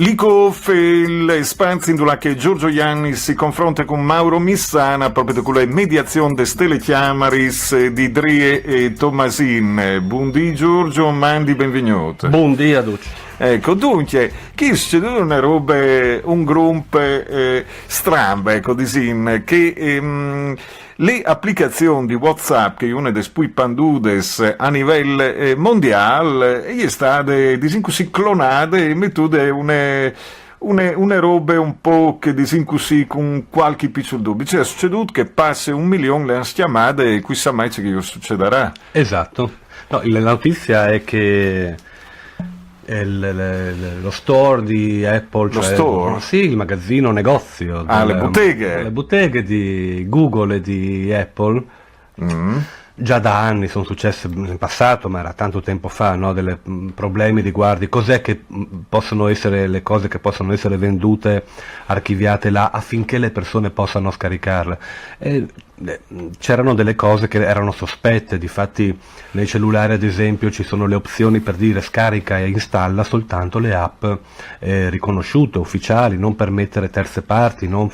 Licof, il spazio in che Giorgio Iannis si confronta con Mauro Missana proprio con la mediazione de stelle chiamaris di Drie e Tomasin. Buondì Giorgio, mandi benvenuto. Buondì a tutti. Ecco, dunque, chi c'è una roba, un gruppo stramba, ecco, disin, che le applicazioni di WhatsApp, che è una delle più pandudes a livello mondiale, è stata, disin così, clonata e mettute una roba un po' che disin così con qualche piccolo dubbio. Cioè è succeduto che passa 1 milione le hanno chiamate e chissà mai che succederà. Esatto. No, la notizia è che lo store di Apple, Lo store? Sì, il magazzino negozio. Le botteghe. Le botteghe di Google e di Apple. Già da anni sono successe in passato, ma era tanto tempo fa, no? Delle problemi riguardi cos'è che possono essere le cose che possono essere vendute, archiviate là affinché le persone possano scaricarle. C'erano delle cose che erano sospette, difatti nei cellulari ad esempio ci sono le opzioni per dire scarica e installa soltanto le app riconosciute, ufficiali, non permettere terze parti, non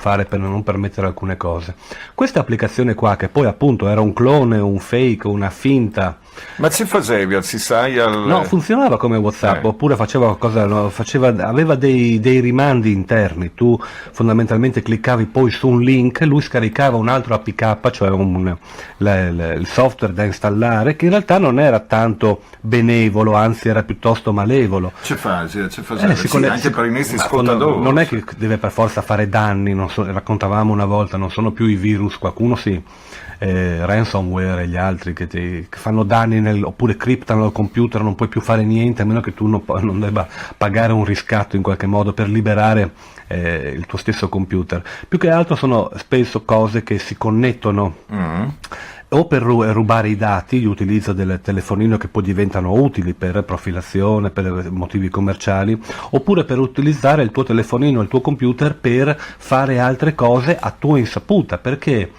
permettere alcune cose. Questa applicazione qua, che poi appunto era un clone, un fake, una finta. Ma ci facevi si sai No, funzionava come WhatsApp, oppure aveva dei rimandi interni. Tu fondamentalmente cliccavi poi su un link, lui scaricava un altro APK, cioè il software da installare, che in realtà non era tanto benevolo, anzi era piuttosto malevolo. C'è anche per i nostri ascoltatori. Non è che deve per forza fare danni, raccontavamo una volta, non sono più i virus, qualcuno sì. Ransomware e gli altri che fanno danni oppure criptano il computer, non puoi più fare niente a meno che tu non debba pagare un riscatto in qualche modo per liberare il tuo stesso computer. Più che altro sono spesso cose che si connettono o per rubare i dati, l'utilizzo del telefonino, che poi diventano utili per profilazione, per motivi commerciali, oppure per utilizzare il tuo telefonino, il tuo computer per fare altre cose a tua insaputa, perché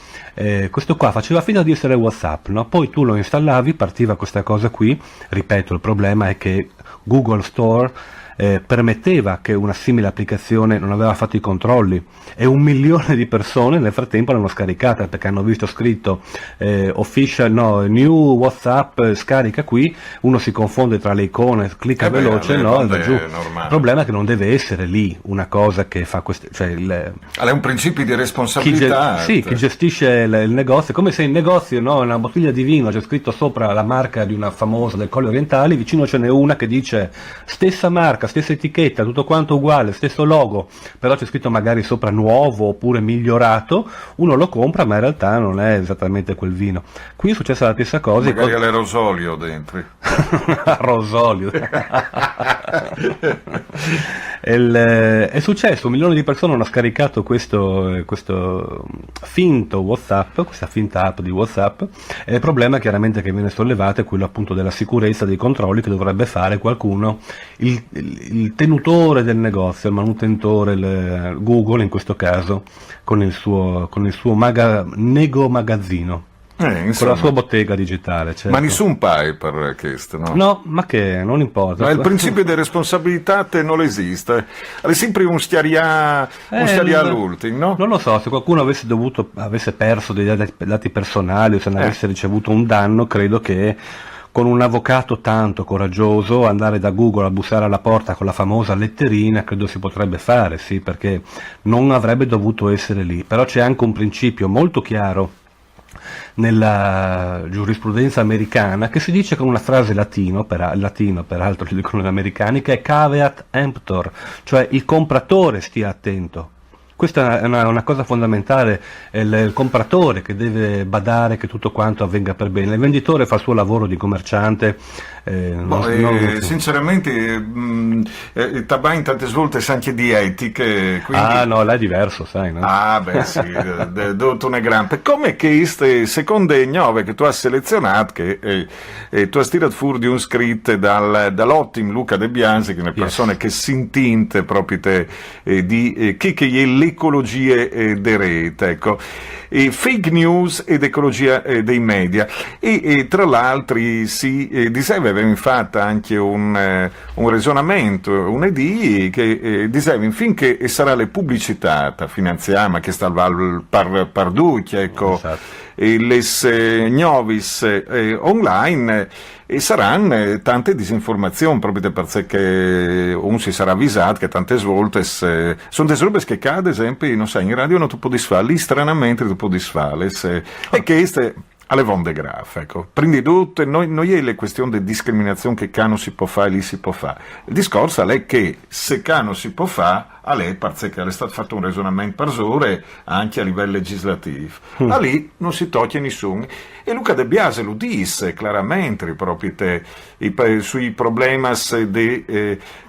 questo qua faceva finta di essere WhatsApp, no? Poi tu lo installavi, partiva questa cosa qui. Ripeto, il problema è che Google Store permetteva che una simile applicazione non aveva fatto i controlli e 1 milione di persone nel frattempo l'hanno scaricata perché hanno visto scritto new WhatsApp, scarica qui, uno si confonde tra le icone, clicca veloce, no, e va giù. Il problema è che non deve essere lì una cosa che fa questo, cioè è un principio di responsabilità. Chi gestisce il negozio, come se in negozio, no, una bottiglia di vino c'è scritto sopra la marca di una famosa del Colli Orientali, vicino ce n'è una che dice stessa marca, stessa etichetta, tutto quanto uguale, stesso logo, però c'è scritto magari sopra nuovo oppure migliorato, uno lo compra ma in realtà non è esattamente quel vino. Qui è successa la stessa cosa. Magari all'aerosolio dentro. Rosolio. È successo, 1 milione di persone hanno scaricato questo finto WhatsApp, questa finta app di WhatsApp, e il problema chiaramente che viene sollevato è quello appunto della sicurezza, dei controlli che dovrebbe fare qualcuno, il tenutore del negozio, il manutentore, Google in questo caso, con il suo nego magazzino. Con la sua bottega digitale, certo. Ma nessun pai per questo, no? No, ma che non importa. Ma il principio di responsabilità non esiste. È sempre un stiaria all'ultimo, no? Non lo so, se qualcuno avesse perso dei dati personali o se ne avesse ricevuto un danno, credo che con un avvocato tanto coraggioso andare da Google a bussare alla porta con la famosa letterina credo si potrebbe fare, sì, perché non avrebbe dovuto essere lì. Però c'è anche un principio molto chiaro nella giurisprudenza americana che si dice con una frase latino, peraltro lo dicono gli americani, che è caveat emptor, cioè il compratore stia attento. Questa è una cosa fondamentale, è il compratore che deve badare che tutto quanto avvenga per bene, il venditore fa il suo lavoro di commerciante. Sinceramente in tante svolte anche di etiche, quindi... no, là è diverso, sai, no? Sì, dotto una gran. Come che queste seconde 9 che tu hai selezionato, che tu hai tirato fuori di un scritto dall'ottimo Luca De Biasi, che è una persona che si intinte proprio di che è l'ecologia delle rete, ecco. Fake news ed ecologia dei media, e tra l'altro si diceva avevamo fatto anche un ragionamento lunedì che diceva finché sarà le pubblicità finanziama che sta al parducchia, ecco, Esatto. e le novis online e saranno tante disinformazioni proprio perché un si sarà avvisato che tante volte sono delle robe che ad esempio non sai in radio non tu puoi disfare lì stranamente tu puoi disfare e queste alle vonde graf, ecco. Prima di tutto, non è la questione di discriminazione che cano si può fare e lì si può fare. Il discorso è che se cano si può fare, a lei perché è stato fatto un ragionamento per ore anche a livello legislativo. A lì non si tocca nessuno. E Luca De Biase lo disse chiaramente proprio sui problemi di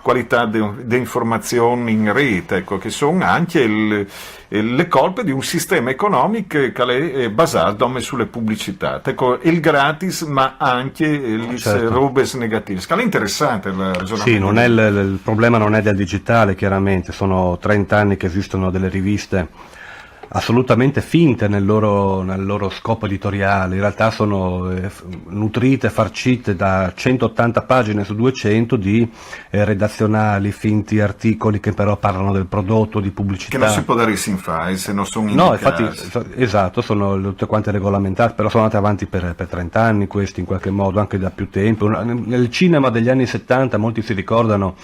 qualità di informazioni in rete, ecco, che sono anche le colpe di un sistema economico che è basato sulle pubblicità. Ecco, il gratis, ma anche le Certo. robe negative. Scala interessante il ragionamento. Sì, non è il problema non è del digitale, chiaramente, sono 30 anni che esistono delle riviste assolutamente finte nel loro scopo editoriale, in realtà sono nutrite, farcite da 180 pagine su 200 di redazionali, finti articoli che però parlano del prodotto, di pubblicità. Che non si può dare in file se non sono No, indicati. infatti, esatto, sono tutte quante regolamentate, però sono andate avanti per 30 anni questi in qualche modo, anche da più tempo. Nel cinema degli anni 70 molti si ricordano,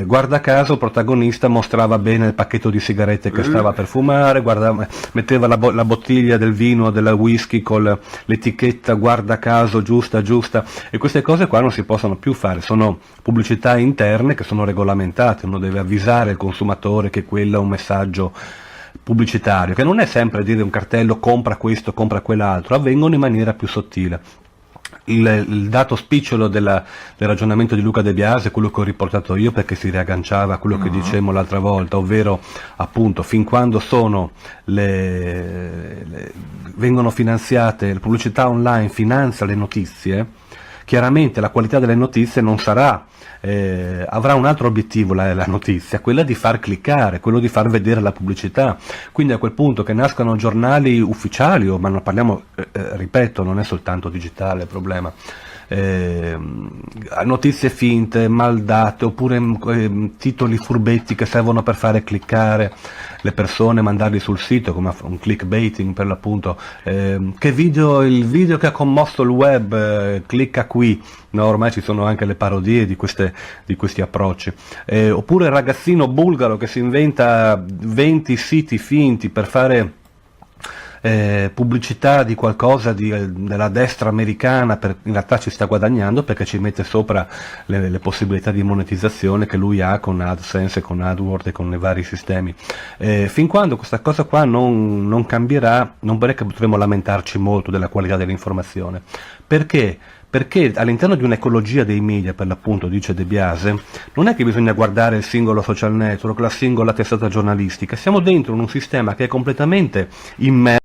guarda caso il protagonista mostrava bene il pacchetto di sigarette che stava per fumare, metteva la bottiglia del vino o della whisky con l'etichetta guarda caso giusta, e queste cose qua non si possono più fare, sono pubblicità interne che sono regolamentate, uno deve avvisare il consumatore che quello è un messaggio pubblicitario, che non è sempre dire un cartello compra questo, compra quell'altro, avvengono in maniera più sottile. Il dato spicciolo del ragionamento di Luca De Biase è quello che ho riportato io perché si riagganciava a quello che dicemmo l'altra volta, ovvero appunto fin quando vengono finanziate, le pubblicità online finanzia le notizie, chiaramente la qualità delle notizie non sarà, avrà un altro obiettivo la notizia, quella di far cliccare, quello di far vedere la pubblicità. Quindi a quel punto che nascano giornali ufficiali, ma non parliamo, ripeto, non è soltanto digitale il problema, notizie finte, mal date, oppure titoli furbetti che servono per fare cliccare le persone, mandarli sul sito come un clickbaiting per l'appunto, il video che ha commosso il web, clicca qui, no, ormai ci sono anche le parodie di questi approcci, oppure il ragazzino bulgaro che si inventa 20 siti finti per fare pubblicità di qualcosa della destra americana, in realtà ci sta guadagnando perché ci mette sopra le possibilità di monetizzazione che lui ha con AdSense, con AdWords e con i vari sistemi. Fin quando questa cosa qua non cambierà, non è che potremo lamentarci molto della qualità dell'informazione. Perché? Perché all'interno di un'ecologia dei media, per l'appunto, dice De Biase, non è che bisogna guardare il singolo social network, la singola testata giornalistica, siamo dentro in un sistema che è completamente immerso